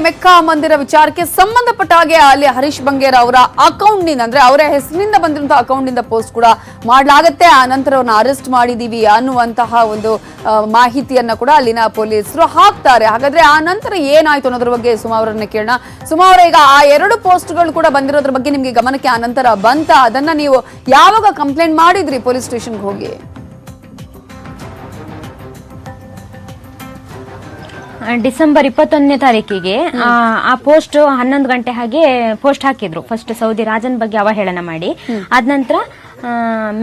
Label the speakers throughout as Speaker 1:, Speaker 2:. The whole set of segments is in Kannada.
Speaker 1: ಮೆಕ್ಕಾ ಮಂದಿರ ವಿಚಾರಕ್ಕೆ ಸಂಬಂಧಪಟ್ಟ ಹಾಗೆ ಅಲ್ಲಿ ಹರೀಶ್ ಬಂಗೇರ ಅವರ ಅಕೌಂಟ್ ನಿಂದ ಅಂದ್ರೆ ಅವರ ಹೆಸರಿನಿಂದ ಬಂದಿರುವಂತಹ ಅಕೌಂಟ್ ನಿಂದ ಪೋಸ್ಟ್ ಕೂಡ ಮಾಡಲಾಗುತ್ತೆ. ಆ ನಂತರ ಅವ್ರನ್ನ ಅರೆಸ್ಟ್ ಮಾಡಿದೀವಿ ಅನ್ನುವಂತಹ ಒಂದು ಮಾಹಿತಿಯನ್ನ ಕೂಡ ಅಲ್ಲಿನ ಪೊಲೀಸರು ಹಾಕ್ತಾರೆ. ಹಾಗಾದ್ರೆ ಆ ನಂತರ ಏನಾಯ್ತು ಅನ್ನೋದ್ರ ಬಗ್ಗೆ ಸುಮಾ ಅವರನ್ನ ಕೇಳೋಣ. ಸುಮಾ ಅವರ ಈಗ ಆ ಎರಡು ಪೋಸ್ಟ್ಗಳು ಕೂಡ ಬಂದಿರೋದ್ರ ಬಗ್ಗೆ ನಿಮ್ಗೆ ಗಮನಕ್ಕೆ ಆ ನಂತರ ಬಂತ? ಅದನ್ನ ನೀವು ಯಾವಾಗ ಕಂಪ್ಲೇಂಟ್ ಮಾಡಿದ್ರಿ ಪೊಲೀಸ್ ಸ್ಟೇಷನ್ಗೆ ಹೋಗಿ?
Speaker 2: ಡಿಸೆಂಬರ್ 21ನೇ ತಾರೀಕಿಗೆ ಆ ಪೋಸ್ಟ್ 11 ಗಂಟೆ ಹಾಗೆ ಪೋಸ್ಟ್ ಹಾಕಿದ್ರು. ಫಸ್ಟ್ ಸೌದಿ ರಾಜನ್ ಬಗ್ಗೆ ಅವಹೇಳನ ಮಾಡಿ, ಅದ ನಂತರ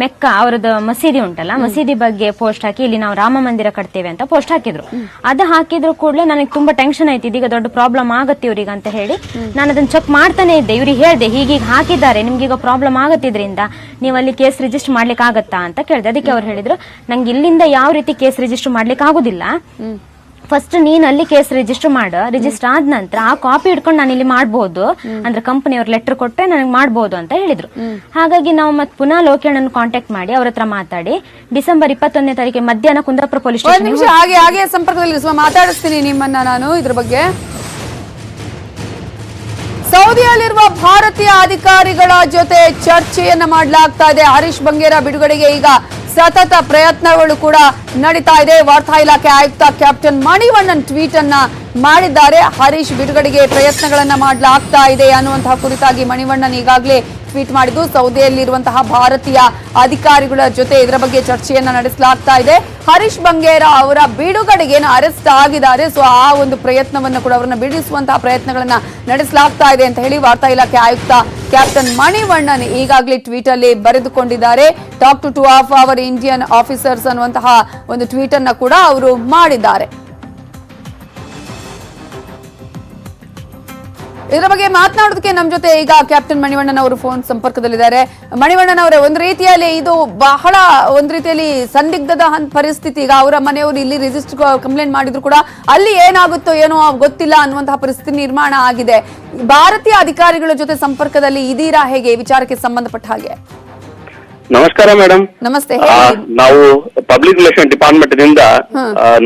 Speaker 2: ಮೆಕ್ಕಾ ಅವರದ್ದು ಮಸೀದಿ ಉಂಟಲ್ಲ, ಮಸೀದಿ ಬಗ್ಗೆ ಪೋಸ್ಟ್ ಹಾಕಿ ಇಲ್ಲಿ ನಾವು ರಾಮ ಮಂದಿರ ಕಟ್ತೇವೆ ಅಂತ ಪೋಸ್ಟ್ ಹಾಕಿದ್ರು. ಅದು ಹಾಕಿದ್ರು ಕೂಡಲೇ ನನಗೆ ತುಂಬಾ ಟೆನ್ಷನ್ ಆಯ್ತು, ಇದೀಗ ದೊಡ್ಡ ಪ್ರಾಬ್ಲಮ್ ಆಗತ್ತೆ ಇವ್ರಿಗೆ ಅಂತ ಹೇಳಿ ನಾನು ಅದನ್ನ ಚೆಕ್ ಮಾಡ್ತಾನೆ ಇದ್ದೆ. ಇವ್ರಿಗೆ ಹೇಳ್ದೆ ಹೀಗೀಗ ಹಾಕಿದ್ದಾರೆ, ನಿಮ್ಗೀಗ ಪ್ರಾಬ್ಲಮ್ ಆಗತ್ತಿದ್ರಿಂದ ನೀವು ಅಲ್ಲಿ ಕೇಸ್ ರಿಜಿಸ್ಟರ್ ಮಾಡ್ಲಿಕ್ಕೆ ಆಗತ್ತಾ ಅಂತ ಕೇಳಿದೆ. ಅದಕ್ಕೆ ಅವ್ರು ಹೇಳಿದ್ರು ನಂಗೆ ಇಲ್ಲಿಂದ ಯಾವ ರೀತಿ ಕೇಸ್ ರಿಜಿಸ್ಟರ್ ಮಾಡ್ಲಿಕ್ಕೆ ಆಗುದಿಲ್ಲ, ಫಸ್ಟ್ ನೀನ್ ಅಲ್ಲಿ ಕೇಸ್ ರಿಜಿಸ್ಟರ್ ಮಾಡು, ರಿಜಿಸ್ಟರ್ ಆದ ನಂತರ ಆ ಕಾಪಿ ಇಟ್ಕೊಂಡು ನಾನು ಇಲ್ಲಿ ಮಾಡಬಹುದು, ಅಂದ್ರೆ ಕಂಪನಿಯವ್ರ ಲೆಟರ್ ಕೊಟ್ಟರೆ ನನಗೆ ಮಾಡಬಹುದು ಅಂತ ಹೇಳಿದ್ರು. ಹಾಗಾಗಿ ನಾವು ಮತ್ತೆ ಪುನಃ ಲೋಕೇಶನ್ ಕಾಂಟ್ಯಾಕ್ಟ್ ಮಾಡಿ ಅವ್ರ ಹತ್ರ ಮಾತಾಡಿ ಡಿಸೆಂಬರ್ 21ನೇ ತಾರೀಕಿಗೆ ಮಧ್ಯಾಹ್ನ ಕುಂದಾಪುರ ಪೊಲೀಸ್ ಸ್ಟೇಷನ್
Speaker 1: ಹಾಗೆ ಸಂಪರ್ಕದಲ್ಲಿ ಮಾತಾಡಿಸ್ತೀನಿ ನಿಮ್ಮನ್ನ ನಾನು ಇದ್ರ ಬಗ್ಗೆ. ಸೌದಿಯಲ್ಲಿರುವ ಭಾರತೀಯ ಅಧಿಕಾರಿಗಳ ಜೊತೆ ಚರ್ಚೆಯನ್ನ ಮಾಡಲಾಗ್ತಾ ಇದೆ. ಹರೀಶ್ ಬಂಗೇರ ಬಿಡುಗಡೆಗೆ ಈಗ ಸತತ ಪ್ರಯತ್ನಗಳು ಕೂಡ ನಡೀತಾ ಇದೆ. ವಾರ್ತಾ ಇಲಾಖೆ ಆಯುಕ್ತ ಕ್ಯಾಪ್ಟನ್ ಮಣಿವಣ್ಣನ್ ಟ್ವೀಟ್ ಅನ್ನ ಮಾಡಿದ್ದಾರೆ. ಹರೀಶ್ ಬಿಡುಗಡೆಗೆ ಪ್ರಯತ್ನಗಳನ್ನ ಮಾಡಲಾಗ್ತಾ ಇದೆ ಅನ್ನುವಂತಹ ಕುರಿತಾಗಿ ಮಣಿವಣ್ಣನ್ ಈಗಾಗಲೇ ಟ್ವೀಟ್ ಮಾಡಿದ್ದು, ಸೌದಿಯಲ್ಲಿರುವಂತಹ ಭಾರತೀಯ ಅಧಿಕಾರಿಗಳ ಜೊತೆ ಇದರ ಬಗ್ಗೆ ಚರ್ಚೆಯನ್ನ ನಡೆಸಲಾಗ್ತಾ ಇದೆ. ಹರೀಶ್ ಬಂಗೇರ ಅವರ ಬಿಡುಗಡೆಗೆ ಅರೆಸ್ಟ್ ಆಗಿದ್ದಾರೆ. ಸೊ ಆ ಒಂದು ಪ್ರಯತ್ನವನ್ನು ಕೂಡ ಅವರನ್ನ ಬಿಡಿಸುವಂತಹ ಪ್ರಯತ್ನಗಳನ್ನ ನಡೆಸಲಾಗ್ತಾ ಇದೆ ಅಂತ ಹೇಳಿ ವಾರ್ತಾ ಇಲಾಖೆ ಆಯುಕ್ತ ಕ್ಯಾಪ್ಟನ್ ಮಣಿವಣ್ಣನ್ ಈಗಾಗಲೇ ಟ್ವೀಟ್ ಅಲ್ಲಿ ಬರೆದುಕೊಂಡಿದ್ದಾರೆ. Talk to of our Indian officers ಅನ್ನುವಂತಹ ಒಂದು ಟ್ವೀಟ್ ಅನ್ನ ಕೂಡ ಅವರು ಮಾಡಿದ್ದಾರೆ. ಇದರ ಬಗ್ಗೆ ಮಾತನಾಡೋದಕ್ಕೆ ನಮ್ಮ ಜೊತೆ ಈಗ ಕ್ಯಾಪ್ಟನ್ ಮಣಿವಣ್ಣನ್ ಅವರು ಫೋನ್ ಸಂಪರ್ಕದಲ್ಲಿದ್ದಾರೆ. ಮಣಿವಣ್ಣನ್ ಅವರೇ, ಒಂದು ರೀತಿಯಲ್ಲಿ ಇದು ಬಹಳ ಸಂದಿಗ್ಧದ ಪರಿಸ್ಥಿತಿ. ಈಗ ಅವರ ಮನೆಯವರು ಇಲ್ಲಿ ರಿಜಿಸ್ಟರ್ ಕಂಪ್ಲೇಂಟ್ ಮಾಡಿದ್ರು ಕೂಡ ಅಲ್ಲಿ ಏನಾಗುತ್ತೋ ಏನೋ ಗೊತ್ತಿಲ್ಲ ಅನ್ನುವಂತಹ ಪರಿಸ್ಥಿತಿ ನಿರ್ಮಾಣ ಆಗಿದೆ. ಭಾರತೀಯ ಅಧಿಕಾರಿಗಳ ಜೊತೆ ಸಂಪರ್ಕದಲ್ಲಿ ಇದೀರಾ ಹೇಗೆ ವಿಚಾರಕ್ಕೆ ಸಂಬಂಧಪಟ್ಟ ಹಾಗೆ?
Speaker 3: ನಮಸ್ಕಾರ ಮೇಡಮ್.
Speaker 1: ನಮಸ್ತೆ.
Speaker 3: ನಾವು ಪಬ್ಲಿಕ್ ರಿಲೇಷನ್ ಡಿಪಾರ್ಟ್ಮೆಂಟ್ ನಿಂದ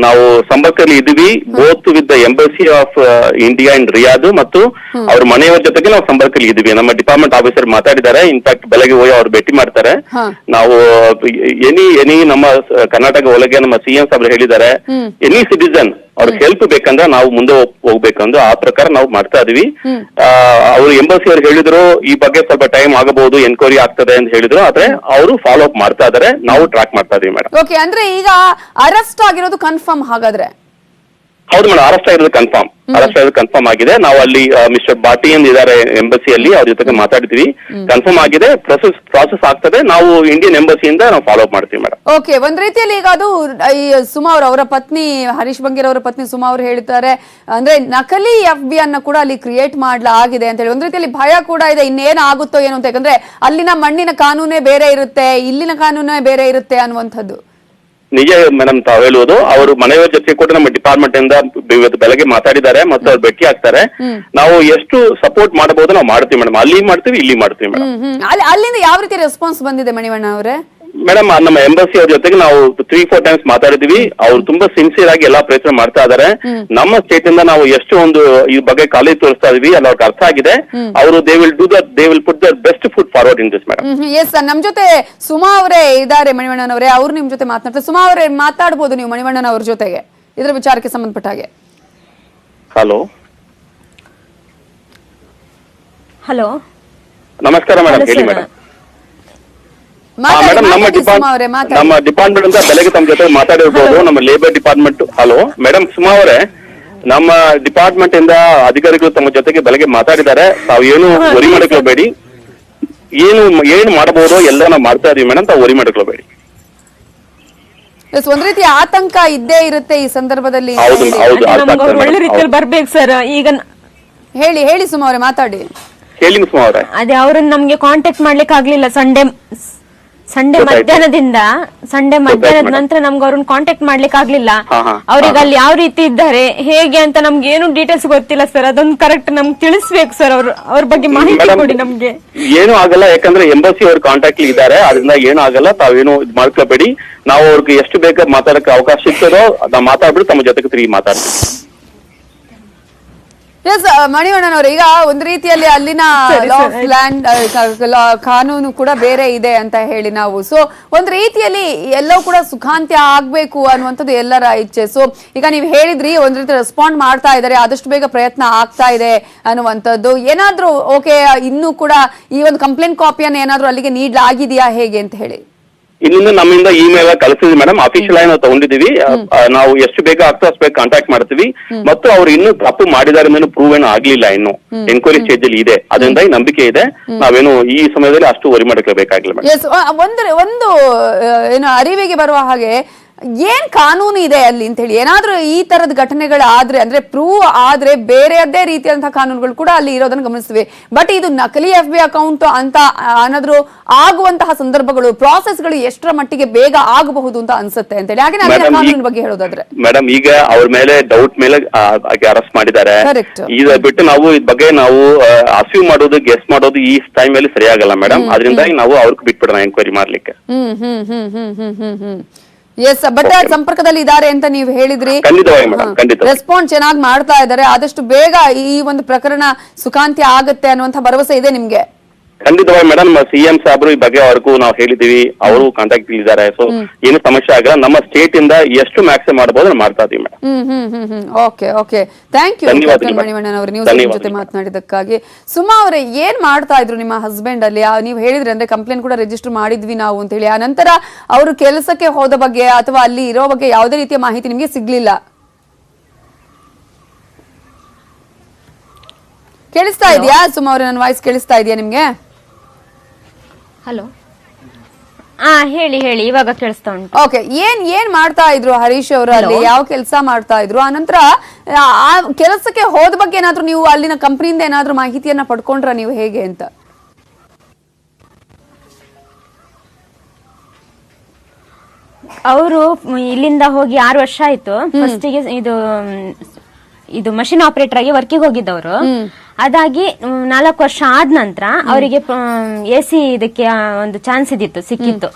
Speaker 3: ನಾವು ಸಂಪರ್ಕದಲ್ಲಿ ಇದ್ದೀವಿ, both with the embassy of India in Riyadh ಮತ್ತು ಅವ್ರ ಮನೆಯವರ ಜೊತೆಗೆ ನಾವು ಸಂಪರ್ಕದಲ್ಲಿ ಇದ್ದೀವಿ. ನಮ್ಮ ಡಿಪಾರ್ಟ್ಮೆಂಟ್ ಆಫೀಸರ್ ಮಾತಾಡಿದ್ದಾರೆ. ಇನ್ಫ್ಯಾಕ್ಟ್ ಬೆಳಗ್ಗೆ ಹೋಗಿ ಅವ್ರು ಭೇಟಿ ಮಾಡ್ತಾರೆ. ನಾವು ಎನಿ ನಮ್ಮ ಕರ್ನಾಟಕ ಒಳಗೆ ನಮ್ಮ ಸಿಎಂ ಸಾಬ್ರು ಹೇಳಿದ್ದಾರೆ, ಎನಿ ಸಿಟಿಸನ್ ಅವ್ರಿಗೆ ಹೆಲ್ಪ್ ಬೇಕಂದ್ರೆ ನಾವು ಮುಂದೆ ಹೋಗ್ಬೇಕಂದ್ರೆ ಆ ಪ್ರಕಾರ ನಾವು ಮಾಡ್ತಾ ಇದೀವಿ. ಅವರು ಎಂಬಸಿ ಅವ್ರು ಹೇಳಿದ್ರು ಈ ಬಗ್ಗೆ ಸ್ವಲ್ಪ ಟೈಮ್ ಆಗಬಹುದು, ಎನ್ಕ್ವೈರಿ ಆಗ್ತದೆ ಅಂತ ಹೇಳಿದ್ರು. ಆದ್ರೆ ಅವರು ಫಾಲೋ ಅಪ್ ಮಾಡ್ತಾ ಇದಾರೆ, ನಾವು ಟ್ರ್ಯಾಕ್ ಮಾಡ್ತಾ ಇದೀವಿ ಮೇಡಮ್.
Speaker 1: ಓಕೆ, ಅಂದ್ರೆ ಈಗ ಅರೆಸ್ಟ್ ಆಗಿರೋದು ಕನ್ಫರ್ಮ್ ಹಾಗಾದ್ರೆ?
Speaker 3: ಹೌದು ಮೇಡಮ್, ಅರೆಸ್ಟ್ ಆಗಿರೋದು ಕನ್ಫರ್ಮ್ ಆಗಿದೆ. ನಾವು ಅಲ್ಲಿ ಮಿಸ್ಟರ್ ಬಾಟಿ ಅಂತ ಇದಾರೆ ಎಂಬಸಿಯಲ್ಲಿ, ಅವ್ರ ಜೊತೆಗೆ ಮಾತಾಡ್ತೀವಿ. ಕನ್ಫರ್ಮ್ ಆಗಿದೆ, ಪ್ರಾಸೆಸ್ ಆಗ್ತದೆ. ನಾವು ಇಂಡಿಯನ್ ಎಂಬಸಿಯಿಂದ ನಾವು ಫಾಲೋ ಅಪ್ ಮಾಡ್ತೀವಿ ಮೇಡಮ್.
Speaker 1: ಓಕೆ, ಒಂದ್ ರೀತಿಯಲ್ಲಿ ಈಗ ಅದು ಸುಮಾ ಅವರ ಪತ್ನಿ ಹರೀಶ್ ಬಂಗೇರ್ ಅವರ ಪತ್ನಿ ಸುಮಾ ಅವರು ಹೇಳ್ತಾರೆ, ಅಂದ್ರೆ ನಕಲಿ FB ಅನ್ನ ಕೂಡ ಅಲ್ಲಿ ಕ್ರಿಯೇಟ್ ಮಾಡಲಾಗಿದೆ ಅಂತ ಹೇಳಿ. ಒಂದ್ ರೀತಿಯಲ್ಲಿ ಭಯ ಕೂಡ ಇದೆ, ಇನ್ನೇನ್ ಆಗುತ್ತೋ ಏನೋ ಅಂತ. ಯಾಕಂದ್ರೆ ಅಲ್ಲಿನ ಮಣ್ಣಿನ ಕಾನೂನೇ ಬೇರೆ ಇರುತ್ತೆ, ಇಲ್ಲಿನ ಕಾನೂನೇ ಬೇರೆ ಇರುತ್ತೆ ಅನ್ನುವಂಥದ್ದು.
Speaker 3: ನಿಜ ಮೇಡಮ್ ತಾವ್ ಹೇಳುವುದು. ಅವರು ಮನೆಯವರ ಜೊತೆ ಕೂಡ ನಮ್ಮ ಡಿಪಾರ್ಟ್ಮೆಂಟ್ ಇಂದ ಬೆಳಗ್ಗೆ ಮಾತಾಡಿದ್ದಾರೆ ಮತ್ತು ಅವ್ರು ಭೇಟಿ ಆಗ್ತಾರೆ. ನಾವು ಎಷ್ಟು ಸಪೋರ್ಟ್ ಮಾಡಬಹುದು ನಾವು ಮಾಡ್ತೀವಿ ಮೇಡಮ್. ಅಲ್ಲಿ ಮಾಡ್ತೀವಿ, ಇಲ್ಲಿ ಮಾಡ್ತೀವಿ ಮೇಡಮ್.
Speaker 1: ಅಲ್ಲಿಂದ ಯಾವ ರೀತಿ ರೆಸ್ಪಾನ್ಸ್ ಬಂದಿದೆ ಮಣಿವಣ್ಣ ಅವರೇ?
Speaker 3: ಮೇಡಮ್, ನಮ್ಮ ಎಂಬಸಿ ಅವ್ರ ಜೊತೆಗೆ ನಾವು 3-4 ಟೈಮ್ಸ್ ಮಾತಾಡಿದ್ವಿ. ಅವ್ರು ತುಂಬಾ ಸಿನ್ಸಿಯರ್ ಆಗಿ ಎಲ್ಲಾ ಪ್ರಯತ್ನ ಮಾಡ್ತಾ ಇದಾರೆ. ನಮ್ಮ ಸ್ಟೇಟ್ ಇಂದ ನಾವು ಎಷ್ಟು ಒಂದು ಈ ಬಗ್ಗೆ ಕಾಲೇಜ್ ತೋರಿಸ್ತಾ ಇದೀವಿ, ಅಲ್ಲಿ ಅವ್ರಿಗೆ ಅರ್ಥ ಆಗಿದೆ. ಅವರು they will put the best foot forward in this madam.
Speaker 1: Yes, ನಮ್ ಜೊತೆ ಸುಮಾ ಅವರೇ ಇದ್ದಾರೆ ಮಣಿವಣ್ಣನ್ ಅವರೇ, ಅವ್ರು ನಿಮ್ ಜೊತೆ ಮಾತನಾಡ್ತಾರೆ. ಸುಮಾ ಅವರೇ, ಮಾತಾಡ್ಬೋದು ನೀವು ಮಣಿವಣ್ಣನ್ ಅವ್ರ ಜೊತೆಗೆ ಇದ್ರ ವಿಚಾರಕ್ಕೆ ಸಂಬಂಧಪಟ್ಟ ಹಾಗೆ?
Speaker 3: ಹಲೋ
Speaker 2: ಹಲೋ,
Speaker 3: ನಮಸ್ಕಾರ ಮೇಡಮ್, ಹೇಳಿ ಮೇಡಮ್. ಮೇಡಮ್, ನಮ್ಮ ಡಿಪಾರ್ಟ್ಮೆಂಟ್ ಅಂತ ಬೆಳಗ್ಗೆ ತಮ್ಮ ಜೊತೆ ಮಾತಾಡಿರ್ಬೋದು. ನಮ್ಮ labour department. Hello madam, Suma ಅವರೇ, ನಮ್ಮ ಡಿಪಾರ್ಟ್ಮೆಂಟ್ ಇಂದ ಅಧಿಕಾರಿಗಳು ತಮ್ಮ ಜೊತೆಗೆ ಬೆಳಗ್ಗೆ ಮಾತಾಡಿದ್ದಾರೆ. ತಾವು ಏನು ವರಿ ಮಾಡ್ಕೊಳ್ಬೇಡಿ, ಏನು ಮಾಡಬಹುದು ಎಲ್ಲ ನಾವು ಮಾಡ್ತಾ ಇದೀವಿ ಮೇಡಮ್, ತಾವು ವರಿ ಮಾಡ್ಕೊಳ್ಬೇಡಿ.
Speaker 1: ಒಂದ್ ರೀತಿ ಆತಂಕ ಇದ್ದೇ ಇರುತ್ತೆ ಈ ಸಂದರ್ಭದಲ್ಲಿ.
Speaker 2: ಒಳ್ಳೆ ರೀತಿಯಲ್ಲಿ ಬರ್ಬೇಕು ಸರ್. ಈಗ
Speaker 1: ಹೇಳಿ ಸುಮಾ ಅವರೇ, ಮಾತಾಡಿ.
Speaker 3: ಹೇಳಿ ಸುಮಾ ಅವರೇ.
Speaker 2: ಅದೇ ಅವ್ರನ್ನ ನಮ್ಗೆ ಕಾಂಟ್ಯಾಕ್ಟ್ ಮಾಡ್ಲಿಕ್ಕೆ ಆಗ್ಲಿಲ್ಲ. ಸಂಡೇ ಮಧ್ಯಾಹ್ನದ ನಂತರ ನಮ್ಗೆ ಅವ್ರನ್ನ ಕಾಂಟ್ಯಾಕ್ಟ್ ಮಾಡ್ಲಿಕ್ಕೆ ಆಗ್ಲಿಲ್ಲ. ಅವ್ರಿಗೆ ಅಲ್ಲಿ ಯಾವ ರೀತಿ ಇದ್ದಾರೆ ಹೇಗೆ ಅಂತ ನಮ್ಗೆ ಏನು ಡೀಟೇಲ್ಸ್ ಗೊತ್ತಿಲ್ಲ ಸರ್. ಅದೊಂದು ಕರೆಕ್ಟ್ ನಮ್ಗೆ ತಿಳಿಸ್ಬೇಕು ಸರ್. ಅವ್ರ ಬಗ್ಗೆ ಮಾಹಿತಿ ಕೊಡಿ ನಮ್ಗೆ.
Speaker 3: ಏನು ಆಗಲ್ಲ, ಯಾಕಂದ್ರೆ ಎಂಬಸಿ ಅವ್ರ ಕಾಂಟ್ಯಾಕ್ಟ್ ಇದ್ದಾರೆ, ಅದರಿಂದ ಏನು ಆಗಲ್ಲ. ತಾವೇನು ಇದು ಮಾಡ್ಕೋಬೇಡಿ. ನಾವು ಅವ್ರಿಗೆ ಎಷ್ಟು ಬೇಗ ಮಾತಾಡಕ್ಕೆ ಅವಕಾಶ ಸಿಗ್ತದೋ ನಾವು ಮಾತಾಡ್ಬಿಟ್ಟು ತಮ್ಮ ಜೊತೆಗೆ ತಿರುಗಿ ಮಾತಾಡ್ತೀವಿ.
Speaker 1: ಎಸ್ ಮಣಿವಣ್ಣನವರು, ಈಗ ಒಂದು ರೀತಿಯಲ್ಲಿ ಅಲ್ಲಿನ ಲಾ ಆಫ್ ಲ್ಯಾಂಡ್ ಕಾನೂನು ಕೂಡ ಬೇರೆ ಇದೆ ಅಂತ ಹೇಳಿ ನಾವು, ಸೊ ಒಂದು ರೀತಿಯಲ್ಲಿ ಎಲ್ಲವೂ ಕೂಡ ಸುಖಾಂತ್ಯ ಆಗ್ಬೇಕು ಅನ್ನುವಂಥದ್ದು ಎಲ್ಲರ ಇಚ್ಛೆ. ಸೊ ಈಗ ನೀವು ಹೇಳಿದ್ರಿ ಒಂದ್ ರೀತಿ ರೆಸ್ಪಾಂಡ್ ಮಾಡ್ತಾ ಇದ್ದಾರೆ, ಆದಷ್ಟು ಬೇಗ ಪ್ರಯತ್ನ ಆಗ್ತಾ ಇದೆ ಅನ್ನುವಂಥದ್ದು. ಏನಾದ್ರೂ ಓಕೆ ಇನ್ನೂ ಕೂಡ ಈ ಒಂದು ಕಂಪ್ಲೇಂಟ್ ಕಾಪಿಯನ್ನು ಏನಾದ್ರೂ ಅಲ್ಲಿಗೆ ನೀಡಲಾಗಿದೆಯಾ ಹೇಗೆ ಅಂತ ಹೇಳಿ?
Speaker 3: ಇನ್ನು ನಮ್ಮಿಂದ ಇಮೇಲ್ ಕಳಿಸಿದ್ವಿ ಮೇಡಮ್, ಅಫಿಷಿಯಲ್ ಆಗಿ ನಾವು ತಗೊಂಡಿದೀವಿ. ನಾವು ಎಷ್ಟು ಬೇಗ ಆಗ್ತಾ ಅಷ್ಟು ಬೇಗ ಕಾಂಟ್ಯಾಕ್ಟ್ ಮಾಡ್ತೀವಿ. ಮತ್ತು ಅವ್ರು ಇನ್ನೂ ತಪ್ಪು ಮಾಡಿದ್ದಾರೆ ಅನ್ನೋ ಪ್ರೂವ್ ಏನೂ ಆಗ್ಲಿಲ್ಲ, ಇನ್ನು ಎನ್ಕ್ವೈರಿ ಸ್ಟೇಜ್ ಅಲ್ಲಿ ಇದೆ. ಅದರಿಂದ ನಂಬಿಕೆ ಇದೆ, ನಾವೇನು ಈ ಸಮಯದಲ್ಲಿ ಅಷ್ಟು ವರಿ ಮಾಡಬೇಕಾಗಿಲ್ಲ ಮೇಡಮ್.
Speaker 1: ಒಂದು ಏನು ಅರಿವಿಗೆ ಬರುವ ಹಾಗೆ ಏನ್ ಕಾನೂನು ಇದೆ ಅಲ್ಲಿ ಅಂತ ಹೇಳಿ, ಏನಾದ್ರೂ ಈ ತರದ ಘಟನೆಗಳಾದ್ರೆ ಅಂದ್ರೆ ಪ್ರೂವ್ ಆದ್ರೆ ಬೇರೆಯದ್ದೇ ರೀತಿಯಾದಂತಹ ಕಾನೂನುಗಳು ಕೂಡ ಅಲ್ಲಿ ಇರೋದನ್ನ ಗಮನಿಸ್ತೀವಿ. ಬಟ್ ಇದು ನಕಲಿ FB ಅಕೌಂಟ್ ಅಂತ ಏನಾದ್ರೂ ಆಗುವಂತಹ ಸಂದರ್ಭಗಳು, ಪ್ರಾಸೆಸ್ಗಳು ಎಷ್ಟರ ಮಟ್ಟಿಗೆ ಬೇಗ ಆಗಬಹುದು ಅಂತ ಅನ್ಸುತ್ತೆ ಅಂತ ಹೇಳಿ. ಹಾಗೆ ನಾನು ಕಾನೂನು ಬಗ್ಗೆ ಹೇಳೋದಾದ್ರೆ
Speaker 3: ಮೇಡಮ್, ಈಗ ಅವ್ರ ಮೇಲೆ ಡೌಟ್ ಮೇಲೆ ಅರೆಸ್ಟ್ ಮಾಡಿದ್ದಾರೆ. ಇದ ಬಿಟ್ಟು ನಾವು ಇದ್ ಬಗ್ಗೆ ನಾವು ಅಸ್ಯೂಮ್ ಮಾಡೋದು, ಗೆಸ್ ಮಾಡೋದು ಈ ಟೈಮ್ ಅಲ್ಲಿ ಸರಿಯಾಗಲ್ಲ ಮೇಡಮ್. ಅದರಿಂದ ನಾವು ಅವ್ರಿಗೆ ಬಿಟ್ಬಿಡೋಣ ಎಂಕ್ವೈರಿ ಮಾಡ್ಲಿಕ್ಕೆ.
Speaker 1: ಎಸ್, ಬಟ್ ಸಂಪರ್ಕದಲ್ಲಿ ಇದ್ದಾರೆ ಅಂತ ನೀವು ಹೇಳಿದ್ರಿ. ರೆಸ್ಪಾನ್ಸ್ ಚೆನ್ನಾಗಿ ಮಾಡ್ತಾ ಇದ್ದಾರೆ, ಆದಷ್ಟು ಬೇಗ ಈ ಒಂದು ಪ್ರಕರಣ ಸುಖಾಂತ್ಯ ಆಗುತ್ತೆ ಅನ್ನುವಂತ ಭರವಸೆ ಇದೆ ನಿಮ್ಗೆ?
Speaker 3: ಖಂಡಿತವಾಗಿ ಮೇಡಮ್, CM ಸಾಬ್ರು ಈ ಬಗ್ಗೆ ಅವ್ರಿಗೂ ನಾವು ಹೇಳಿದೀವಿ, ಅವರು ಕಾಂಟ್ಯಾಕ್ಟ್ ಇದ್ದಾರೆ. ಸೊ ಏನು ಸಮಸ್ಯೆ ಆಗಲ್ಲ, ನಮ್ಮ ಸ್ಟೇಟ್ ಇಂದ ಎಷ್ಟು ಮ್ಯಾಕ್ಸಿಮಮ್ ಮಾಡಬಹುದು ಮಾಡ್ತಾ ಇದೀವಿ madam.
Speaker 1: Okay thank you Manivannan ಅವರು, ನೀವು ಜೊತೆ ಮಾತನಾಡಿದಕ್ಕಾಗಿ. ಸುಮಾ ಅವರೇ, ಏನ್ ಮಾಡ್ತಾ ಇದ್ರು ನಿಮ್ಮ ಹಸ್ಬೆಂಡ್ ಅಲ್ಲಿ? ನೀವು ಹೇಳಿದ್ರಿ ಅಂದ್ರೆ ಕಂಪ್ಲೇಂಟ್ ಕೂಡ ರಿಜಿಸ್ಟರ್ ಮಾಡಿದ್ವಿ ನಾವು ಅಂತ ಹೇಳಿ, ಆ ನಂತರ ಅವರು ಕೆಲಸಕ್ಕೆ ಹೋದ ಬಗ್ಗೆ ಅಥವಾ ಅಲ್ಲಿ ಇರೋ ಬಗ್ಗೆ ಯಾವುದೇ ರೀತಿಯ ಮಾಹಿತಿ ನಿಮ್ಗೆ ಸಿಗ್ಲಿಲ್ಲ? ಕೇಳಿಸ್ತಾ ಇದೆಯಾ ಸುಮಾ ಅವರೇ? ನನ್ನ ವಾಯ್ಸ್ ಕೇಳಿಸ್ತಾ ಇದೆಯಾ ನಿಮ್ಗೆ?
Speaker 2: ಹಲೋ, ಹೇಳಿ ಇವಾಗ ಕೇಳಿಸ್ತಾ ಉಂಟು.
Speaker 1: ಓಕೆ, ಏನ್ ಮಾಡ್ತಾ ಇದ್ರು ಹರೀಶ್ ಅವರು ಅಲ್ಲಿ? ಯಾವ ಕೆಲಸ ಮಾಡ್ತಾ ಇದ್ರು? ಆ ನಂತರ ಆ ಕೆಲಸಕ್ಕೆ ಹೋದ ಬಗ್ಗೆ ಏನಾದ್ರು ನೀವು ಅಲ್ಲಿನ ಕಂಪನಿಯಿಂದ ಏನಾದ್ರು ಮಾಹಿತಿಯನ್ನ ಪಡ್ಕೊಂಡ್ರ ನೀವು ಹೇಗೆ ಅಂತ?
Speaker 2: ಅವರು ಇಲ್ಲಿಂದ ಹೋಗಿ 6 ವರ್ಷ ಆಯ್ತು. ಫಸ್ಟಿಗೆ ಇದು ಮಷಿನ್ ಆಪರೇಟರ್ ಆಗಿ ವರ್ಕಿಗೆ ಹೋಗಿದ್ದವರು. ಅದಾಗಿ 4 ವರ್ಷ ಆದ ನಂತರ ಅವರಿಗೆ AC ಇದಕ್ಕೆ ಒಂದು ಚಾನ್ಸ್ ಇದ್ದಿತ್ತು, ಸಿಕ್ಕಿತ್ತು.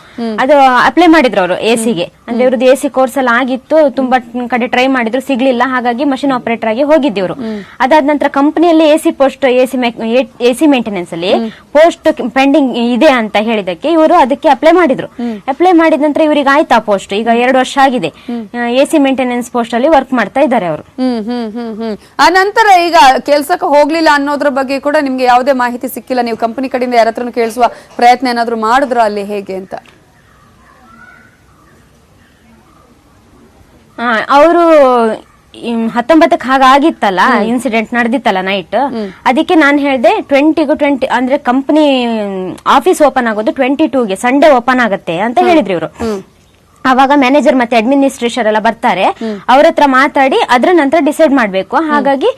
Speaker 2: ಅದು ಅಪ್ಲೈ ಮಾಡಿದ್ರು ಅವರು AC-ಗೆ. ಅಂದ್ರೆ ಇವ್ರದ್ದು AC ಕೋರ್ಸ್ ಎಲ್ಲ ಆಗಿತ್ತು, ತುಂಬಾ ಕಡೆ ಟ್ರೈ ಮಾಡಿದ್ರು, ಸಿಗ್ಲಿಲ್ಲ. ಹಾಗಾಗಿ ಮಷಿನ್ ಆಪರೇಟರ್ ಆಗಿ ಹೋಗಿದ್ದೆವ್ರು. ಅದಾದ ನಂತರ ಕಂಪನಿಯಲ್ಲಿ AC ಪೋಸ್ಟ್, AC ಮೇಂಟೆನೆನ್ಸ್ ಅಲ್ಲಿ ಪೋಸ್ಟ್ ಪೆಂಡಿಂಗ್ ಇದೆ ಅಂತ ಹೇಳಿದಕ್ಕೆ ಇವರು ಅದಕ್ಕೆ ಅಪ್ಲೈ ಮಾಡಿದ್ರು. ಅಪ್ಲೈ ಮಾಡಿದ ನಂತರ ಇವರಿಗೆ ಆಯ್ತಾ ಪೋಸ್ಟ್, ಈಗ 2 ವರ್ಷ ಆಗಿದೆ. AC ಮೇಂಟೆನೆನ್ಸ್ ಪೋಸ್ಟ್ ಅಲ್ಲಿ ವರ್ಕ್ ಮಾಡ್ತಾ ಇದ್ದಾರೆ ಅವರು.
Speaker 1: ಆ ನಂತರ ಈಗ ಕೆಲ್ಸಕ್ಕೆ ಹೋಗ್ಲಿಲ್ಲ ಅನ್ನೋದ್ರ ಬಗ್ಗೆ ಕೂಡ ನಿಮ್ಗೆ ಯಾವುದೇ ಮಾಹಿತಿ ಸಿಕ್ಕಿಲ್ಲ? ನೀವು ಕಂಪನಿ ಕಡೆಯಿಂದ ಯಾರ ಹತ್ರನೂ ಕೇಳಿಸುವ ಪ್ರಯತ್ನ ಏನಾದ್ರು ಮಾಡಿದ್ರ ಅಲ್ಲಿ ಹೇಗೆ ಅಂತ?
Speaker 2: ಅವರು 19ಕ್ಕೆ ಹಾಗಾಗಿತ್ತಲ್ಲ, ಇನ್ಸಿಡೆಂಟ್ ನಡೆದಿತ್ತಲ್ಲ ನೈಟ್. ಅದಕ್ಕೆ ನಾನು ಹೇಳ್ದೆ 20 ಅಂದ್ರೆ ಕಂಪನಿ ಆಫೀಸ್ ಓಪನ್ ಆಗೋದು 22ಗೆ, ಸಂಡೇ ಓಪನ್ ಆಗತ್ತೆ ಅಂತ ಹೇಳಿದ್ರು ಇವರು. ಅವಾಗ ಮ್ಯಾನೇಜರ್ ಮತ್ತೆ ಅಡ್ಮಿನಿಸ್ಟ್ರೇಷನ್ ಎಲ್ಲ ಬರ್ತಾರೆ, ಅವ್ರ ಹತ್ರ ಮಾತಾಡಿ ಅದ್ರ ನಂತರ ಡಿಸೈಡ್ ಮಾಡ್ಬೇಕು. ಹಾಗಾಗಿ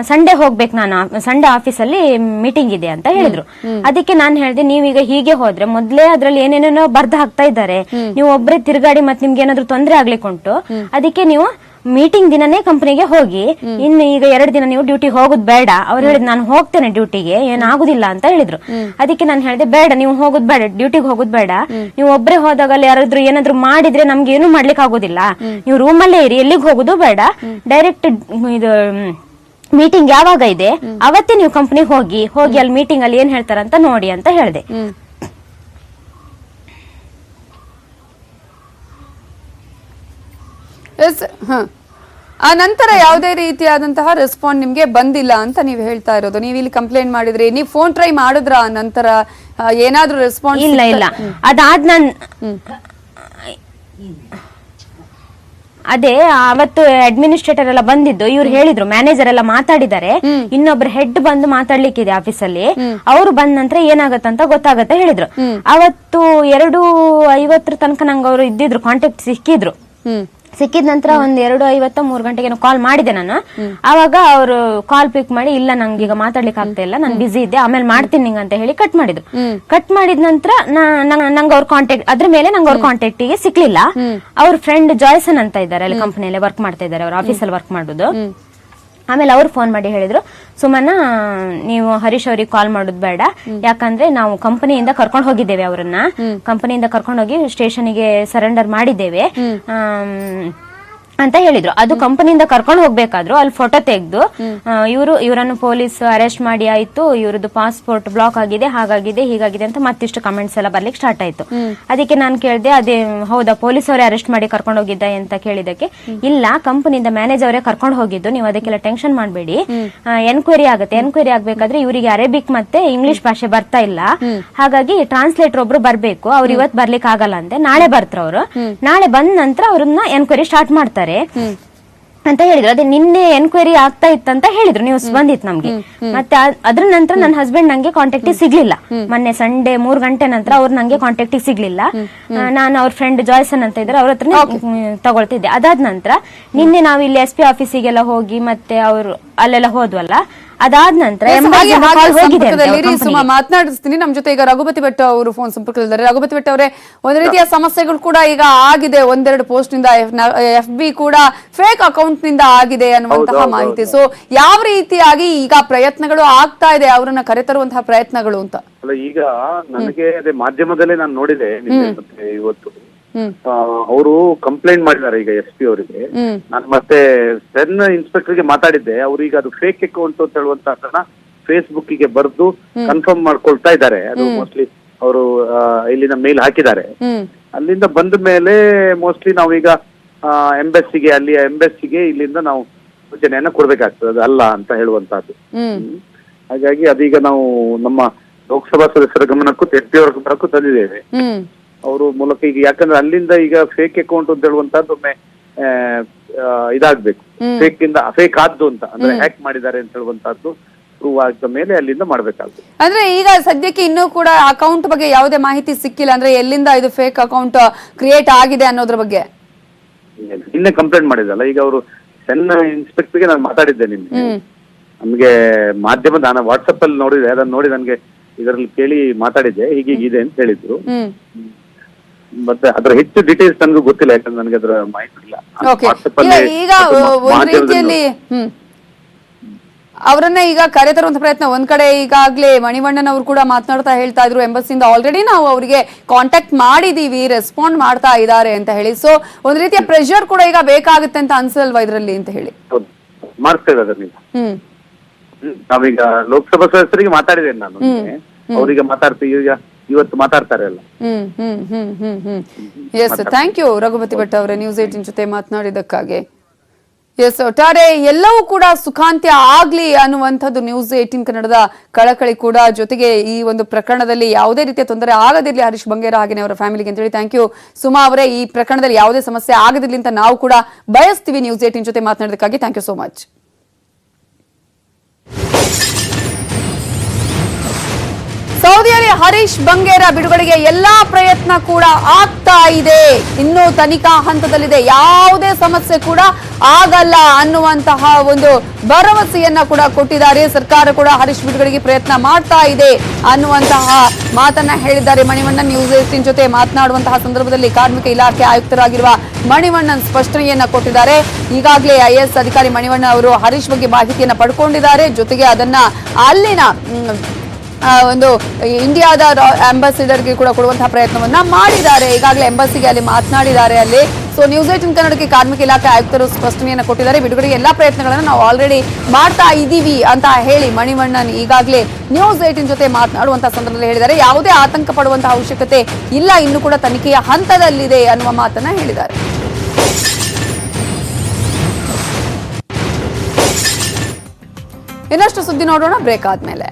Speaker 2: ಸಂಡೇ ಹೋಗ್ಬೇಕು, ನಾನು ಸಂಡೇ ಆಫೀಸಲ್ಲಿ ಮೀಟಿಂಗ್ ಇದೆ ಅಂತ ಹೇಳಿದ್ರು. ಅದಕ್ಕೆ ನಾನು ಹೇಳ್ದೆ, ನೀವೀಗ ಹೀಗೆ ಹೋದ್ರೆ ಮೊದ್ಲೇ ಅದ್ರಲ್ಲಿ ಏನೇನೇನೋ ಬರ್ದು ಹಾಕ್ತಾ ಇದ್ದಾರೆ, ನೀವು ಒಬ್ಬರೇ ತಿರುಗಾಡಿ ಮತ್ತೆ ನಿಮ್ಗೆ ಏನಾದ್ರು ತೊಂದರೆ ಆಗ್ಲಿಕ್ಕೆ ಉಂಟು. ಅದಕ್ಕೆ ನೀವು ಮೀಟಿಂಗ್ ದಿನನೇ ಕಂಪನಿಗೆ ಹೋಗಿ, ಇನ್ನು ಈಗ 2 ದಿನ ನೀವು ಡ್ಯೂಟಿ ಹೋಗುದು ಬೇಡ. ಅವ್ರು ಹೇಳಿದ್ ನಾನು ಹೋಗ್ತೇನೆ ಡ್ಯೂಟಿಗೆ, ಏನಾಗುದಿಲ್ಲ ಅಂತ ಹೇಳಿದ್ರು. ಅದಕ್ಕೆ ನಾನು ಹೇಳಿದೆ, ಬೇಡ, ನೀವು ಹೋಗುದು ಬೇಡ, ಡ್ಯೂಟಿಗೆ ಹೋಗುದು ಬೇಡ. ನೀವು ಒಬ್ಬರೇ ಹೋದಾಗ ಯಾರಾದ್ರೂ ಏನಾದ್ರು ಮಾಡಿದ್ರೆ ನಮ್ಗೆ ಏನು ಮಾಡ್ಲಿಕ್ಕೆ ಆಗೋದಿಲ್ಲ. ನೀವು ರೂಮಲ್ಲೇ ಇರಿ, ಎಲ್ಲಿಗೆ ಹೋಗುದು ಬೇಡ. ಡೈರೆಕ್ಟ್ ಇದು ಮೀಟಿಂಗ್ ಯಾವಾಗ ಇದೆ ಅವತ್ತೇ ನೀವು ಕಂಪನಿಗೆ ಹೋಗಿ ಅಲ್ಲಿ ಮೀಟಿಂಗ್ ಅಲ್ಲಿ ಏನ್ ಹೇಳ್ತಾರಂತ ನೋಡಿ ಅಂತ ಹೇಳಿದೆ.
Speaker 1: ಆ ನಂತರ ಯಾವುದೇ ರೀತಿಯಾದಂತಹ ರೆಸ್ಪಾನ್ಸ್ ನಿಮ್ಗೆ ಬಂದಿಲ್ಲ ಅಂತ ನೀವು ಹೇಳ್ತಾ ಇರೋದು? ನೀವು ಇಲ್ಲಿ ಕಂಪ್ಲೇಂಟ್ ಮಾಡಿದ್ರಿ, ನೀವು ಫೋನ್ ಟ್ರೈ ಮಾಡಿದ್ರ ನಂತರ ಏನಾದ್ರೂ ರೆಸ್ಪಾನ್ಸ್?
Speaker 2: ಇಲ್ಲ. ಅದಾದ ಅದೇ ಅವತ್ತು ಅಡ್ಮಿನಿಸ್ಟ್ರೇಟರ್ ಎಲ್ಲ ಬಂದಿದ್ದು, ಇವ್ರು ಹೇಳಿದ್ರು, ಮ್ಯಾನೇಜರ್ ಎಲ್ಲ ಮಾತಾಡಿದ್ದಾರೆ, ಇನ್ನೊಬ್ರು ಹೆಡ್ ಬಂದು ಮಾತಾಡ್ಲಿಕ್ಕಿದೆ ಆಫೀಸಲ್ಲಿ, ಅವರು ಬಂದ ನಂತರ ಏನಾಗತ್ತಂತ ಗೊತ್ತಾಗತ್ತೆ ಹೇಳಿದ್ರು. ಅವತ್ತು 2:50 ತನಕ ನಂಗೆ ಅವರು ಇದ್ದಿದ್ರು, ಕಾಂಟ್ಯಾಕ್ಟ್ ಸಿಕ್ಕಿದ ನಂತರ ಒಂದು 2:50 3 ಗಂಟೆಗೆ ಕಾಲ್ ಮಾಡಿದೆ ನಾನು. ಅವಾಗ ಅವರು ಕಾಲ್ ಪಿಕ್ ಮಾಡಿ, ಇಲ್ಲ ನಂಗೆ ಈಗ ಮಾತಾಡ್ಲಿಕ್ಕೆ ಆಗ್ತಾ ಇಲ್ಲ, ನಾನು ಬಿಸಿ ಇದ್ದೆ, ಆಮೇಲೆ ಮಾಡ್ತೀನಿ ನಿಂಗೆ ಅಂತ ಹೇಳಿ ಕಟ್ ಮಾಡಿದ್ರು. ಕಟ್ ಮಾಡಿದ ನಂತರ ನಂಗೆ ಅವ್ರ ಕಾಂಟ್ಯಾಕ್ಟ್, ಅದ್ರ ಮೇಲೆ ನಂಗೆ ಅವ್ರ ಕಾಂಟ್ಯಾಕ್ಟ್ ಗೆ ಸಿಕ್ಲಿಲ್ಲ. ಅವ್ರ ಫ್ರೆಂಡ್ ಜಾಯ್ಸನ್ ಅಂತ ಇದ್ದಾರೆ, ಅಲ್ಲಿ ಕಂಪನಿಯಲ್ಲಿ ವರ್ಕ್ ಮಾಡ್ತಾ ಇದ್ದಾರೆ, ಅವ್ರ ಆಫೀಸಲ್ಲಿ ವರ್ಕ್ ಮಾಡೋದು. ಆಮೇಲೆ ಅವ್ರು ಫೋನ್ ಮಾಡಿ ಹೇಳಿದ್ರು, ಸುಮನ ನೀವು ಹರೀಶ್ ಅವ್ರಿಗೆ ಕಾಲ್ ಮಾಡೋದು ಬೇಡ, ಯಾಕಂದ್ರೆ ನಾವು ಕಂಪನಿಯಿಂದ ಕರ್ಕೊಂಡು ಹೋಗಿದ್ದೇವೆ, ಅವರನ್ನ ಕಂಪನಿಯಿಂದ ಕರ್ಕೊಂಡು ಹೋಗಿ ಸ್ಟೇಷನ್ಗೆ ಸರೆಂಡರ್ ಮಾಡಿದ್ದೇವೆ. ಅಂತ ಹೇಳಿದ್ರು. ಅದು ಕಂಪನಿಯಿಂದ ಕರ್ಕೊಂಡು ಹೋಗ್ಬೇಕಾದ್ರು ಅಲ್ಲಿ ಫೋಟೋ ತೆಗೆದು ಇವರನ್ನು ಪೊಲೀಸ್ ಅರೆಸ್ಟ್ ಮಾಡಿ ಆಯ್ತು, ಇವ್ರದ್ದು ಪಾಸ್ಪೋರ್ಟ್ ಬ್ಲಾಕ್ ಆಗಿದೆ, ಹಾಗಾಗಿದೆ ಹೀಗಾಗಿದೆ ಅಂತ ಮತ್ತಿಷ್ಟು ಕಮೆಂಟ್ಸ್ ಎಲ್ಲ ಬರ್ಲಿಕ್ಕೆ ಸ್ಟಾರ್ಟ್ ಆಯ್ತು. ಅದಕ್ಕೆ ನಾನು ಕೇಳಿದೆ, ಅದೇ ಹೌದಾ ಪೊಲೀಸ್ ಅವರೇ ಅರೆಸ್ಟ್ ಮಾಡಿ ಕರ್ಕೊಂಡು ಹೋಗಿದ್ದ ಅಂತ ಕೇಳಿದಕ್ಕೆ, ಇಲ್ಲ ಕಂಪನಿಯಿಂದ ಮ್ಯಾನೇಜರ್ ಅವರೇ ಕರ್ಕೊಂಡು ಹೋಗಿದ್ದು, ನೀವು ಅದಕ್ಕೆಲ್ಲ ಟೆನ್ಷನ್ ಮಾಡಬೇಡಿ, ಎನ್ಕ್ವೈರಿ ಆಗುತ್ತೆ. ಎನ್ಕ್ವೈರಿ ಆಗ್ಬೇಕಾದ್ರೆ ಇವರಿಗೆ ಅರೇಬಿಕ್ ಮತ್ತೆ ಇಂಗ್ಲಿಷ್ ಭಾಷೆ ಬರ್ತಾ ಇಲ್ಲ, ಹಾಗಾಗಿ ಟ್ರಾನ್ಸ್ಲೇಟರ್ ಒಬ್ರು ಬರ್ಬೇಕು, ಅವ್ರು ಇವತ್ತು ಬರ್ಲಿಕ್ಕೆ ಆಗಲ್ಲ ಅಂತೆ, ನಾಳೆ ಬರ್ತಾರ ಅವರು, ನಾಳೆ ಬಂದ ನಂತರ ಅವ್ರನ್ನ ಎನ್ಕ್ವೈರಿ ಸ್ಟಾರ್ಟ್ ಮಾಡ್ತಾರೆ ಅಂತ ಹೇಳಿದ್ರು. ಅದೇ ನಿನ್ನೆ ಎನ್ಕ್ವೈರಿ ಆಗ್ತಾ ಇತ್ತಂತ ಹೇಳಿದ್ರು, ನ್ಯೂಸ್ ಬಂದಿತ್ತು ನಮ್ಗೆ. ಮತ್ತೆ ಅದ್ರ ನಂತರ ನನ್ನ ಹಸ್ಬೆಂಡ್ ನಂಗೆ ಕಾಂಟ್ಯಾಕ್ಟ್ ಸಿಗ್ಲಿಲ್ಲ. ಮೊನ್ನೆ ಸಂಡೇ 3 ಗಂಟೆ ನಂತರ ಅವ್ರು ನಂಗೆ ಕಾಂಟ್ಯಾಕ್ಟ್ ಸಿಗ್ಲಿಲ್ಲ. ನಾನು ಅವ್ರ ಫ್ರೆಂಡ್ ಜಾಯ್ಸನ್ ಅಂತ ಇದ್ರೆ ಅವ್ರ ಹತ್ರನೇ ತಗೊಳ್ತಿದ್ದೆ. ಅದಾದ ನಂತರ ನಿನ್ನೆ ನಾವು ಇಲ್ಲಿ SP ಆಫೀಸಿಗೆಲ್ಲ ಹೋಗಿ ಮತ್ತೆ ಅವ್ರು ಅಲ್ಲೆಲ್ಲ ಹೋದ್ವಲ್ಲ, ಅದಾದ ನಂತರ
Speaker 1: ಸುಮಾ ಮಾತನಾಡಿಸ್ತೀನಿ. ನಮ್ ಜೊತೆ ಈಗ ರಘುಪತಿ ಭಟ್ ಅವರು ಫೋನ್ ಸಂಪರ್ಕದಲ್ಲಿದ್ದಾರೆ. ರಘುಪತಿ ಭಟ್ ಅವರೇ, ಒಂದು ರೀತಿಯ ಸಮಸ್ಯೆಗಳು ಕೂಡ ಈಗ ಆಗಿದೆ, ಒಂದೆರಡು ಪೋಸ್ಟ್ ನಿಂದ FB ಕೂಡ ಫೇಕ್ ಅಕೌಂಟ್ ನಿಂದ ಆಗಿದೆ ಅನ್ನುವಂತಹ ಮಾಹಿತಿ. ಸೊ ಯಾವ ರೀತಿಯಾಗಿ ಈಗ ಪ್ರಯತ್ನಗಳು ಆಗ್ತಾ ಇದೆ, ಅವರನ್ನ ಕರೆತರುವಂತಹ ಪ್ರಯತ್ನಗಳು ಅಂತ?
Speaker 4: ಅಲ್ಲ, ಈಗ ನನಗೆ ಅದೇ ಮಾಧ್ಯಮದಲ್ಲೇ ನಾನು ನೋಡಿದೆ ಮತ್ತೆ ಇವತ್ತು ಅವರು ಕಂಪ್ಲೇಂಟ್ ಮಾಡಿದ್ದಾರೆ ಈಗ SP ಅವರಿಗೆ. ನಾನು ಮತ್ತೆ ಸೆನ್ ಇನ್ಸ್ಪೆಕ್ಟರ್ಗೆ ಮಾತಾಡಿದ್ದೆ. ಅವ್ರು ಈಗ ಅದು ಫೇಕ್ ಅಕೌಂಟ್ ಅಂತ ಹೇಳುವಂತ ಫೇಸ್ಬುಕ್ ಗೆ ಬರೆದು ಕನ್ಫರ್ಮ್ ಮಾಡ್ಕೊಳ್ತಾ ಇದ್ದಾರೆ. ಅದು ಮೋಸ್ಟ್ಲಿ ಅವರು ಇಲ್ಲಿನ ಮೇಲ್ ಹಾಕಿದ್ದಾರೆ. ಅಲ್ಲಿಂದ ಬಂದ ಮೇಲೆ ಮೋಸ್ಟ್ಲಿ ನಾವೀಗ ಎಂಬೆಸ್ಸಿಗೆ, ಅಲ್ಲಿಯ ಎಂಬೆಸ್ಸಿಗೆ ಇಲ್ಲಿಂದ ನಾವು ಸೂಚನೆಯನ್ನ ಕೊಡ್ಬೇಕಾಗ್ತದೆ, ಅದು ಅಲ್ಲ ಅಂತ ಹೇಳುವಂತಹದ್ದು. ಹಾಗಾಗಿ ಅದೀಗ ನಾವು ನಮ್ಮ ಲೋಕಸಭಾ ಸದಸ್ಯರ ಗಮನಕ್ಕೂ SP ಅವರ ಗಮನಕ್ಕೂ ತಂದಿದ್ದೇವೆ. ಅವರು ಮೂಲಕ ಈಗ, ಯಾಕಂದ್ರೆ ಅಲ್ಲಿಂದ ಈಗ ಫೇಕ್ ಅಕೌಂಟ್ ಅಂತ ಹೇಳುವಂತದ್ದು ಒಮ್ಮೆ ಇದಾಗ್ಬೇಕು, ಫೇಕ್ ಆದ್ದು ಅಂತ ಅಂದ್ರೆ ಹ್ಯಾಕ್ ಮಾಡಿದ್ದಾರೆ ಅಂತ ಹೇಳುವಂತದ್ದು ಪ್ರೂವ್ ಆದ ಮೇಲೆ ಅಲ್ಲಿಂದ ಮಾಡ್ಬೇಕಾಗ್ತದೆ.
Speaker 1: ಅಂದ್ರೆ ಈಗ ಸದ್ಯಕ್ಕೆ ಇನ್ನೂ ಕೂಡ ಅಕೌಂಟ್ ಬಗ್ಗೆ ಯಾವುದೇ ಮಾಹಿತಿ ಸಿಕ್ಕಿಲ್ಲ, ಅಂದ್ರೆ ಎಲ್ಲಿಂದ ಇದು ಫೇಕ್ ಅಕೌಂಟ್ ಕ್ರಿಯೇಟ್ ಆಗಿದೆ ಅನ್ನೋದ್ರ ಬಗ್ಗೆ
Speaker 4: ನಿನ್ನೆ ಕಂಪ್ಲೇಂಟ್ ಮಾಡಿದಲ್ಲ. ಈಗ ಅವರು ಸೆನ್ ಇನ್ಸ್ಪೆಕ್ಟರ್ಗೆ ನಾನು ಮಾತಾಡಿದ್ದೆ ನಿನ್ನೆ. ನಮ್ಗೆ ಮಾಧ್ಯಮ ನಾನು ವಾಟ್ಸಪ್ ಅಲ್ಲಿ ನೋಡಿದೆ, ಅದನ್ನ ನೋಡಿ ನನ್ಗೆ ಇದರಲ್ಲಿ ಕೇಳಿ ಮಾತಾಡಿದ್ದೆ, ಹೀಗೀಗಿದೆ ಅಂತ ಹೇಳಿದ್ರು. ಮತ್ತೆ ಅದರ ಹೆಚ್ಚು ಡೀಟೇಲ್ಸ್ ನನಗೂ ಗೊತ್ತಿಲ್ಲ, ಯಾಕಂದ್ರೆ ನನಗೆ ಅದರ ಮಾಹಿತಿ ಇಲ್ಲ.
Speaker 1: ಈಗ ಒಂದ್ ರೀತಿಯಲ್ಲಿ ಅವರನ್ನ ಈಗ ಕರೆತರುವಂತ ಪ್ರಯತ್ನ ಒಂದ್ ಕಡೆ ಈಗಾಗ್ಲೇ ಮಣಿವಣ್ಣನ್ ಅವರು ಕೂಡ ಮಾತನಾಡ್ತಾ ಹೇಳ್ತಾ ಇದ್ರು, ಎಂಬಸಿಯಿಂದ ಆಲ್ರೆಡಿ ನಾವು ಅವರಿಗೆ ಕಾಂಟ್ಯಾಕ್ಟ್ ಮಾಡಿದೀವಿ, ರೆಸ್ಪಾಂಡ್ ಮಾಡ್ತಾ ಇದ್ದಾರೆ ಅಂತ ಹೇಳಿ. ಸೊ ಒಂದ್ ರೀತಿಯ ಪ್ರೆಷರ್ ಕೂಡ ಈಗ ಬೇಕಾಗುತ್ತೆ ಅಂತ ಅನ್ಸಲ್ವಾ ಇದ್ರಲ್ಲಿ ಅಂತ ಹೇಳಿ?
Speaker 4: ಮಾಡ್ತೇವೆ ಅದನ್ನ. ನಾವೀಗ ಲೋಕಸಭಾ ಸದಸ್ಯರಿಗೆ ಮಾತಾಡಿದ್ದೇನೆ ನಾನು, ಅವರಿಗೆ ಮಾತಾಡ್ತೀವಿ, ಈಗ ಇವತ್ತು ಮಾತಾಡ್ತಾರೆ ಎಲ್ಲ.
Speaker 1: Yes, thank you Raghupati Bhat ಅವರೇ, ನ್ಯೂಸ್ 18 ಜೊತೆ ಮಾತನಾಡಿದಕ್ಕಾಗಿ. ಎಸ್, ಒಟ್ಟಾರೆ ಎಲ್ಲವೂ ಕೂಡ ಸುಖಾಂತ್ಯ ಆಗ್ಲಿ ಅನ್ನುವಂಥದ್ದು ನ್ಯೂಸ್ 18 ಕನ್ನಡದ ಕಳಕಳಿ ಕೂಡ. ಜೊತೆಗೆ ಈ ಒಂದು ಪ್ರಕರಣದಲ್ಲಿ ಯಾವುದೇ ರೀತಿಯ ತೊಂದರೆ ಆಗದಿರಲಿ ಹರೀಶ್ ಬಂಗೇರ ಹಾಗೆ ಅವರ ಫ್ಯಾಮಿಲಿಗೆ ಅಂತ ಹೇಳಿ. ಥ್ಯಾಂಕ್ ಯು ಸುಮಾ ಅವರೇ, ಈ ಪ್ರಕರಣದಲ್ಲಿ ಯಾವುದೇ ಸಮಸ್ಯೆ ಆಗದಿರಲಿ ಅಂತ ನಾವು ಕೂಡ ಬಯಸ್ತೀವಿ. ನ್ಯೂಸ್ 18 ಜೊತೆ ಮಾತನಾಡಿದಕ್ಕಾಗಿ ಥ್ಯಾಂಕ್ ಯು ಸೋ ಮಚ್. ಸೌದಿಯಲ್ಲಿ ಹರೀಶ್ ಬಂಗೇರ ಬಿಡುಗಡೆಗೆ ಎಲ್ಲಾ ಪ್ರಯತ್ನ ಕೂಡ ಆಗ್ತಾ ಇದೆ, ಇನ್ನೂ ತನಿಖಾ ಹಂತದಲ್ಲಿದೆ, ಯಾವುದೇ ಸಮಸ್ಯೆ ಕೂಡ ಆಗಲ್ಲ ಅನ್ನುವಂತಹ ಒಂದು ಭರವಸೆಯನ್ನ ಕೂಡ ಕೊಟ್ಟಿದ್ದಾರೆ. ಸರ್ಕಾರ ಕೂಡ ಹರೀಶ್ ಬಿಡುಗಡೆಗೆ ಪ್ರಯತ್ನ ಮಾಡ್ತಾ ಇದೆ ಅನ್ನುವಂತಹ ಮಾತನ್ನ ಹೇಳಿದ್ದಾರೆ ಮಣಿವಣ್ಣನ್. ನ್ಯೂಸ್ 18 ಜೊತೆ ಮಾತನಾಡುವಂತಹ ಸಂದರ್ಭದಲ್ಲಿ ಕಾರ್ಮಿಕ ಇಲಾಖೆ ಆಯುಕ್ತರಾಗಿರುವ ಮಣಿವಣ್ಣನ್ ಸ್ಪಷ್ಟನೆಯನ್ನ ಕೊಟ್ಟಿದ್ದಾರೆ. ಈಗಾಗಲೇ IAS ಅಧಿಕಾರಿ ಮಣಿವಣ್ಣ ಅವರು ಹರೀಶ್ ಬಗ್ಗೆ ಮಾಹಿತಿಯನ್ನ ಪಡ್ಕೊಂಡಿದ್ದಾರೆ. ಜೊತೆಗೆ ಅದನ್ನ ಅಲ್ಲಿನ ಒಂದು ಇಂಡಿಯಾದ ಅಂಬಾಸಿಡರ್ಗೆ ಕೂಡ ಕೊಡುವಂತಹ ಪ್ರಯತ್ನವನ್ನ ಮಾಡಿದ್ದಾರೆ. ಈಗಾಗಲೇ ಎಂಬಸಿಗೆ ಅಲ್ಲಿ ಮಾತನಾಡಿದ್ದಾರೆ ಅಲ್ಲಿ. ಸೊ ನ್ಯೂಸ್ 18 ಕನ್ನಡಕ್ಕೆ ಕಾರ್ಮಿಕ ಇಲಾಖೆ ಆಯುಕ್ತರು ಸ್ಪಷ್ಟನೆಯನ್ನ ಕೊಟ್ಟಿದ್ದಾರೆ. ಬಿಡುಗಡೆಗೆ ಎಲ್ಲಾ ಪ್ರಯತ್ನಗಳನ್ನು ನಾವು ಆಲ್ರೆಡಿ ಮಾಡ್ತಾ ಇದ್ದೀವಿ ಅಂತ ಹೇಳಿ ಮಣಿವಣ್ಣನ್ ಈಗಾಗಲೇ ನ್ಯೂಸ್ 18 ಜೊತೆ ಮಾತನಾಡುವಂತಹ ಸಂದರ್ಭದಲ್ಲಿ ಹೇಳಿದ್ದಾರೆ. ಯಾವುದೇ ಆತಂಕ ಪಡುವಂತಹ ಅವಶ್ಯಕತೆ ಇಲ್ಲ, ಇನ್ನು ಕೂಡ ತನಿಖೆಯ ಹಂತದಲ್ಲಿದೆ ಅನ್ನುವ ಮಾತನ್ನ ಹೇಳಿದ್ದಾರೆ. ಇನ್ನಷ್ಟು ಸುದ್ದಿ ನೋಡೋಣ ಬ್ರೇಕ್ ಆದ್ಮೇಲೆ.